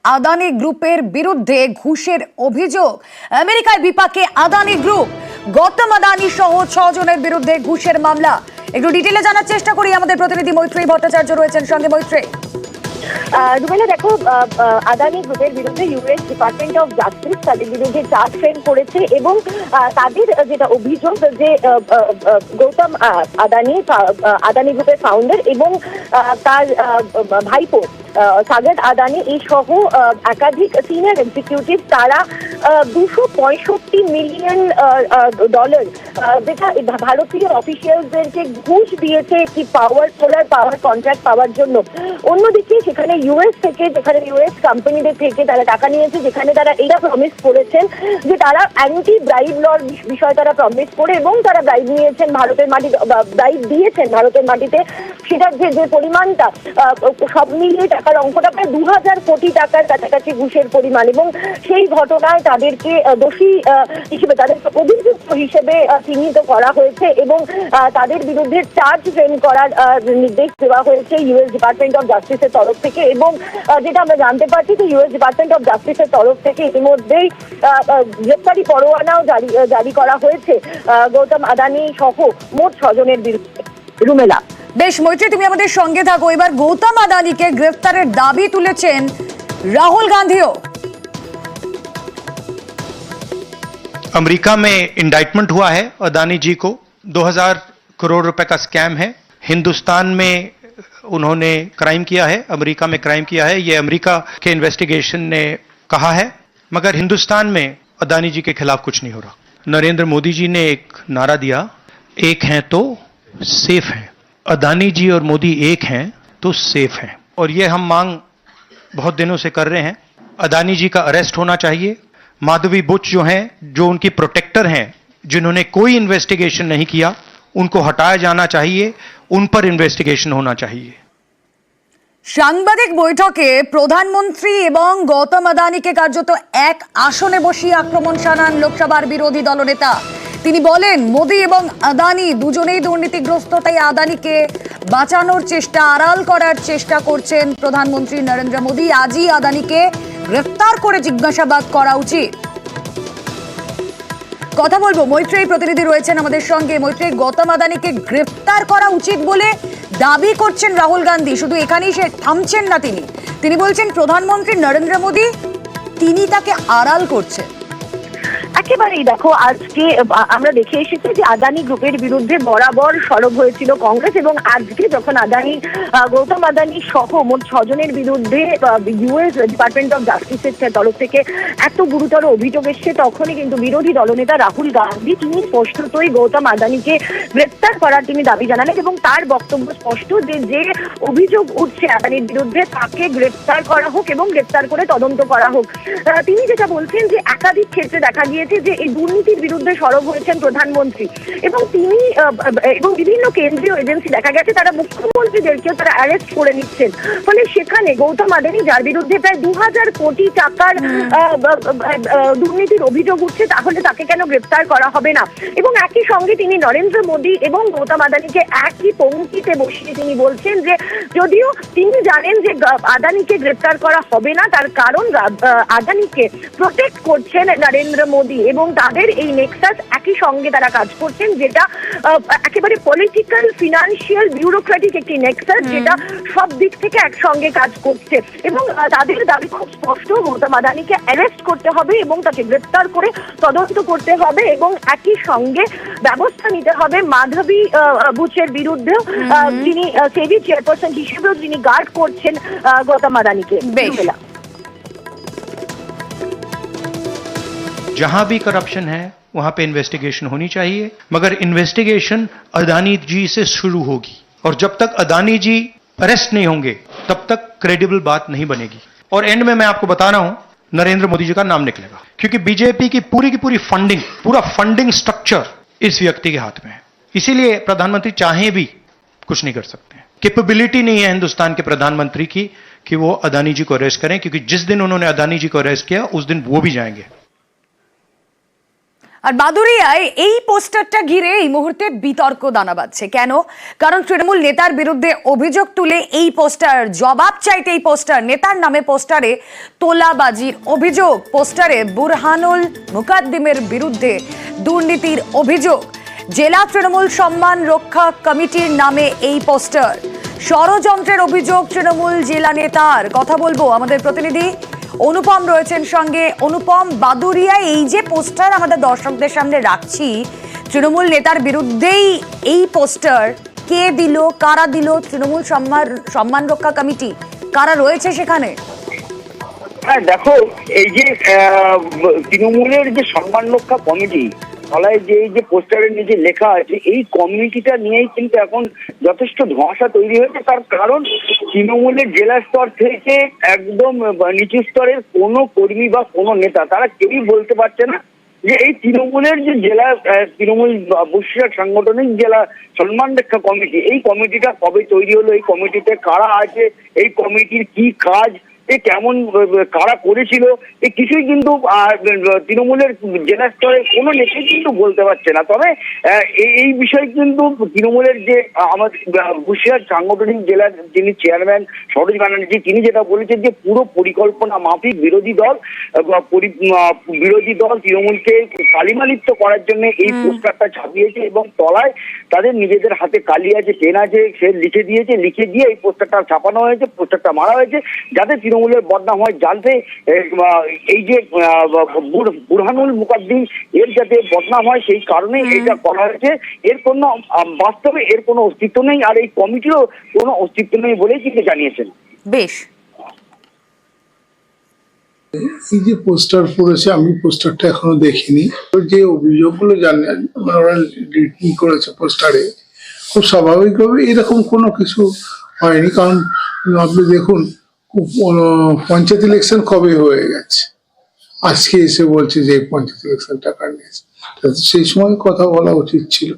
আদানি গ্রুপের বিরুদ্ধে ঘুষের অভিযোগ। আমেরিকায় বিপাকে আদানি গ্রুপ, গৌতম আদানি সহ 6 জনের বিরুদ্ধে ঘুষের মামলা। একটু ডিটেইলে জানার চেষ্টা করি, আমাদের প্রতিনিধি মৈত্রেয়ী ভট্টাচার্য রয়েছেন সঙ্গে। মৈত্রেয়ী, রুমেলা, দেখো, আদানি গ্রুপের বিরুদ্ধে ইউএস ডিপার্টমেন্ট অফ জাস্টিস তাদের বিরুদ্ধে চার্জ ফ্রেম করেছে এবং তাদের যেটা অভিযোগ যে গৌতম আদানি গ্রুপের ফাউন্ডার এবং তার ভাইপো সাগর আদানি এই সহ একাধিক সিনিয়র এক্সিকিউটিভ তারা $265 মিলিয়ন যেটা ভারতীয় অফিসিয়ালদেরকে ঘুষ দিয়েছে একটি সোলার পাওয়ার কন্ট্রাক্ট পাওয়ার জন্য। অন্যদিকে সেখানে ইউএস থেকে, যেখানে ইউএস কোম্পানিদের থেকে তারা টাকা নিয়েছে, যেখানে তারা এটা প্রমিস করেছেন যে তারা অ্যান্টি ব্রাইব লর বিষয় তারা প্রমিস করে এবং তারা ব্রাইব নিয়েছেন ভারতের মাটিতে, ব্রাইব দিয়েছেন ভারতের মাটিতে। সেটার যে পরিমাণটা সব মিলিয়ে টাকার অঙ্কটা প্রায় 2000 কোটি টাকার কাছাকাছি ঘুষের পরিমাণ, এবং সেই ঘটনায় তাদেরকে দোষী হিসেবে, তাদেরকে অভিযুক্ত হিসেবে চিহ্নিত করা হয়েছে এবং তাদের বিরুদ্ধে চার্জ ফ্রেম করার নির্দেশ দেওয়া হয়েছে ইউএস ডিপার্টমেন্ট অফ জাস্টিসের তরফ থেকে। এবং যেটা আমরা জানতে পারছি যে ইউএস ডিপার্টমেন্ট অফ জাস্টিসের তরফ থেকে ইতিমধ্যেই গ্রেপ্তারি পরোয়ানাও জারি করা হয়েছে গৌতম আদানি সহ মোট 6 জনের বিরুদ্ধে। রুমেলা, বেশ মৈত্রী, তুমি আমাদের সঙ্গে থাকো। এবার গৌতম আদানিকে গ্রেফতারের দাবি তুলেছেন রাহুল गांधीও। अमेरिका में इंडाइटमेंट हुआ है अदानी जी को, 2000 करोड़ रुपए का स्कैम है। हिंदुस्तान में उन्होंने क्राइम किया है, अमेरिका में क्राइम किया है, ये अमेरिका के इन्वेस्टिगेशन ने कहा है। मगर हिंदुस्तान में अदानी जी के खिलाफ कुछ नहीं हो रहा। नरेंद्र मोदी जी ने एक नारा दिया, एक हैं तो सेफ हैं। अदानी जी और मोदी एक हैं तो सेफ हैं, और ये हम मांग बहुत दिनों से कर रहे हैं। अदानी जी का अरेस्ट होना चाहिए। माधवी बुच जो हैं, जो उनकी प्रोटेक्टर हैं, जिन्होंने कोई इन्वेस्टिगेशन नहीं किया, उनको हटाया जाना चाहिए, उन पर इन्वेस्टिगेशन होना चाहिए। সাংবাদিক বৈঠকে প্রধানমন্ত্রী এবং গৌতম আদানিকে কার্যত এক আসনে বসিয়ে আক্রমণ শানান লোকসভার বিরোধী দলনেতা। তিনি বলেন, মোদি এবং আদানি দুজনেই দুর্নীতিগ্রস্ত, তাই আদানিকে বাঁচানোর চেষ্টা, আড়াল করার চেষ্টা করছেন প্রধানমন্ত্রী নরেন্দ্র মোদি। আজই আদানিকে গ্রেফতার করে জিজ্ঞাসাবাদ করা উচিত। কথা বলবো, মৈত্রেয়ী প্রতিনিধি রয়েছেন আমাদের সঙ্গে। মৈত্রেয়ী, গৌতম আদানিকে গ্রেফতার করা উচিত বলে দাবি করছেন রাহুল গান্ধী। শুধু এখানেই সে থামছেন না, তিনি বলছেন প্রধানমন্ত্রী নরেন্দ্র মোদি তিনি তাকে আড়াল করছেন। একেবারেই দেখো, আজকে আমরা দেখে এসেছি যে আদানি গ্রুপের বিরুদ্ধে বরাবর সরব হয়েছিল কংগ্রেস, এবং আজকে যখন গৌতম আদানি সহ মোট 6 জনের বিরুদ্ধে ইউএস ডিপার্টমেন্ট অফ জাস্টিসের তরফ থেকে এত গুরুতর অভিযোগ এসছে, তখনই কিন্তু বিরোধী দলনেতা রাহুল গান্ধী তিনি স্পষ্টতই গৌতম আদানিকে গ্রেপ্তার করার তিনি দাবি জানালেন, এবং তার বক্তব্য স্পষ্ট যে অভিযোগ উঠছে আদানির বিরুদ্ধে তাকে গ্রেপ্তার করা হোক এবং গ্রেপ্তার করে তদন্ত করা হোক। তিনি যেটা বলছেন যে একাধিক ক্ষেত্রে দেখা গিয়েছে যে এই দুর্নীতির বিরুদ্ধে সরব হয়েছেন প্রধানমন্ত্রী, এবং তিনি এবং বিভিন্ন কেন্দ্রীয় এজেন্সি দেখা গেছে তারা মুখ্যমন্ত্রীদেরকেও তারা অ্যারেস্ট করে নিচ্ছেন। ফলে সেখানে গৌতম আদানি, যার বিরুদ্ধে প্রায় 2000 কোটি টাকার দুর্নীতির অভিযোগ উঠছে, তাহলে তাকে কেন গ্রেপ্তার করা হবে না? এবং একই সঙ্গে তিনি নরেন্দ্র মোদি এবং গৌতম আদানিকে একই পংক্তিতে বসিয়ে তিনি বলছেন যে যদিও তিনি জানেন যে আদানিকে গ্রেপ্তার করা হবে না, তার কারণ আদানিকে প্রোটেক্ট করছেন নরেন্দ্র মোদি, এবং তাদের এই নেক্সাস একই সঙ্গে তারা কাজ করছেন, যেটা একেবারে পলিটিক্যাল, ফিনান্সিয়াল, বিউরোক্রেটিক একটি নেক্সাস, যেটা সব দিক থেকে একসঙ্গে কাজ করছে। এবং তাদের দাবি খুব স্পষ্ট, গৌতম আদানিকে অ্যারেস্ট করতে হবে এবং তাকে গ্রেপ্তার করে তদন্ত করতে হবে, এবং একই সঙ্গে ব্যবস্থা নিতে হবে মাধবী বুচের বিরুদ্ধেও, যিনি সেবি চেয়ারপারসন হিসেবেও যিনি গার্ড করছেন গৌতম আদানিকে। जहां भी करप्शन है वहां पे इन्वेस्टिगेशन होनी चाहिए, मगर इन्वेस्टिगेशन अदानी जी से शुरू होगी, और जब तक अदानी जी अरेस्ट नहीं होंगे तब तक क्रेडिबल बात नहीं बनेगी। और एंड में मैं आपको बता रहा हूं, नरेंद्र मोदी जी का नाम निकलेगा, क्योंकि बीजेपी की पूरी फंडिंग, पूरा फंडिंग स्ट्रक्चर इस व्यक्ति के हाथ में है। इसीलिए प्रधानमंत्री चाहे भी कुछ नहीं कर सकते। कैपेबिलिटी नहीं है हिंदुस्तान के प्रधानमंत्री की कि वो अदानी जी को अरेस्ट करें, क्योंकि जिस दिन उन्होंने अदानी जी को अरेस्ट किया उस दिन वो भी जाएंगे। আর বাদুড়িয়ায় এই পোস্টারটা ঘিরে এই মুহূর্তে বিতর্ক দানা বাঁধছে। কেন? কারণ তৃণমূল নেতার বিরুদ্ধে অভিযোগ তুলে এই পোস্টার, জবাব চাইতে এই পোস্টার, নেতার নামে পোস্টারে তোলাবাজির অভিযোগ, পোস্টারে বুরহানুল মুকাদ্দিমের বিরুদ্ধে দুর্নীতির অভিযোগ, জেলা তৃণমূল সম্মান রক্ষা কমিটির নামে এই পোস্টার, ষড়যন্ত্রের অভিযোগ তৃণমূল জেলা নেতার। কথা বলবো, আমাদের প্রতিনিধি অনুপম রয়েছেন সঙ্গে। অনুপম, বাদুড়িয়া এই যে পোস্টার আমাদের দর্শকদের সামনে রাখছি, তৃণমূল নেতার বিরুদ্ধেই এই পোস্টার, কে দিল, কারা দিল? তৃণমূল সম্মান রক্ষা কমিটি কারা রয়েছে সেখানে? হ্যাঁ দেখো, এই যে তৃণমূলের যে সম্মান রক্ষা কমিটি, তলায় যে এই যে পোস্টারের নিচে লেখা আছে, এই কমিটিটা নিয়েই কিন্তু এখন যথেষ্ট ধোঁয়াশা তৈরি হয়েছে। তার কারণ তৃণমূলের জেলা স্তর থেকে একদম নিচু স্তরের কোনো কর্মী বা কোনো নেতা, তারা কেউই বলতে পারছে না যে এই তৃণমূলের যে জেলা তৃণমূল বসিরহাট সাংগঠনিক জেলা সম্মান রক্ষা কমিটি, এই কমিটিটা কবে তৈরি হলো, এই কমিটিতে কারা আছে, এই কমিটির কি কাজ, এ কেমন, কারা করেছিল, এ কিছুই কিন্তু তৃণমূলের জেলা স্তরে কোনো নেতাই কিন্তু বলতে পারছে না। তবে এই বিষয়ে কিন্তু তৃণমূলের যে আমাদের বসিরহাট সাংগঠনিক জেলার যিনি চেয়ারম্যান সরোজ ব্যানার্জি, তিনি যেটা বলেছেন যে পুরো পরিকল্পনা মাফিক বিরোধী দল তৃণমূলকে কালিমালিপ্ত করার জন্য এই পোস্টারটা ছাপিয়েছে এবং তলায় তাদের নিজেদের হাতে কালি আছে, পেন আছে, সে লিখে দিয়ে এই পোস্টারটা ছাপানো হয়েছে, পোস্টারটা মারা হয়েছে, যাতে তৃণমূলের বদনাম হয়, জানতে এই যে বুরহানুল মুকাদ্দিম এর যাতে বদনাম হয়, সেই কারণে এটা করা হয়েছে। এর কোনো বাস্তবে এর কোনো অস্তিত্ব নেই, আর এই কমিটিরও কোনো অস্তিত্ব নেই বলেই কিন্তু জানিয়েছেন। বেশ, এই যে পোস্টার পড়েছে, আমি পোস্টারটা এখনো দেখিনি। যে অভিযোগগুলো জানেন ওরা কি করেছে পোস্টারে, খুব স্বাভাবিকভাবে এরকম কোনো কিছু হয়নি। কারণ আপনি দেখুন, পঞ্চায়েত ইলেকশন কবে হয়ে গেছে, আজকে এসে বলছে যে পঞ্চায়েত ইলেকশন টাকা নিয়েছে। সেই সময় কথা বলা উচিত ছিল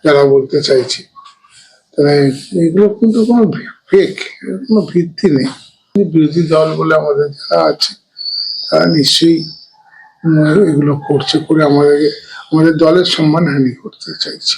যারা বলতে চাইছে। তাহলে এগুলো কিন্তু কোনো ফেক, কোনো ভিত্তি নেই। বিরোধী দল বলে আমাদের যারা আছে তারা নিশ্চয়ই এগুলো করছে, করে আমাদের দলের সম্মানহানি করতে চাইছে।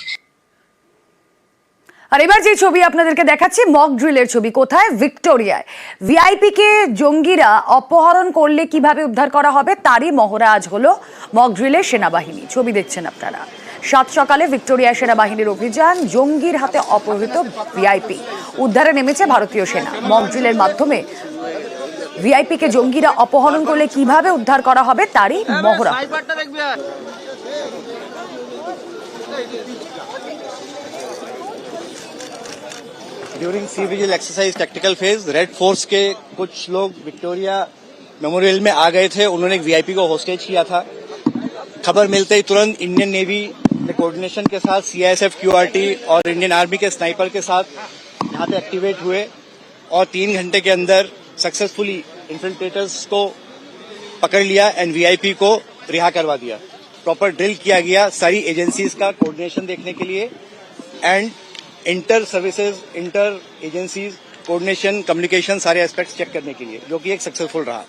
আর এবার যে ছবি আপনাদেরকে দেখাচ্ছি, মক ড্রিলের ছবি। কোথায়? ভিক্টোরিয়ায়। ভিআইপি কে জঙ্গিরা অপহরণ করলে কিভাবে উদ্ধার করা হবে তারই মহড়া আজ হলো মক ড্রিলের সেনাবাহিনী। ছবি দেখছেন আপনারা। সাত সকালে ভিক্টোরিয়া সেনাবাহিনীর অভিযান, জঙ্গির হাতে অপহৃত ভিআইপি উদ্ধারে নেমেছে ভারতীয় সেনা। মক ড্রিলের মাধ্যমে ভিআইপি কে জঙ্গিরা অপহরণ করলে কিভাবে উদ্ধার করা হবে তারই মহড়া। During Sea Vigil exercise tactical phase red force के कुछ लोग विक्टोरिया मेमोरियल में आ गए थे। उन्होंने एक वीआईपी को होस्टेज किया था। खबर मिलते ही तुरंत इंडियन नेवी ने कोऑर्डिनेशन के साथ सीआईएसएफ क्यूआरटी और इंडियन आर्मी के स्नाइपर के साथ यहाँ पे एक्टिवेट हुए और 3 घंटे के अंदर सक्सेसफुली इन्फिल्ट्रेटर्स को पकड़ लिया एंड वीआईपी को रिहा करवा दिया। प्रॉपर ड्रिल किया गया सारी एजेंसीज का कोऑर्डिनेशन देखने के लिए and inter services, inter agencies coordination, communication, सारे एस्पेक्ट्स चेक करने के लिए, जो कि एक सक्सेसफुल रहा।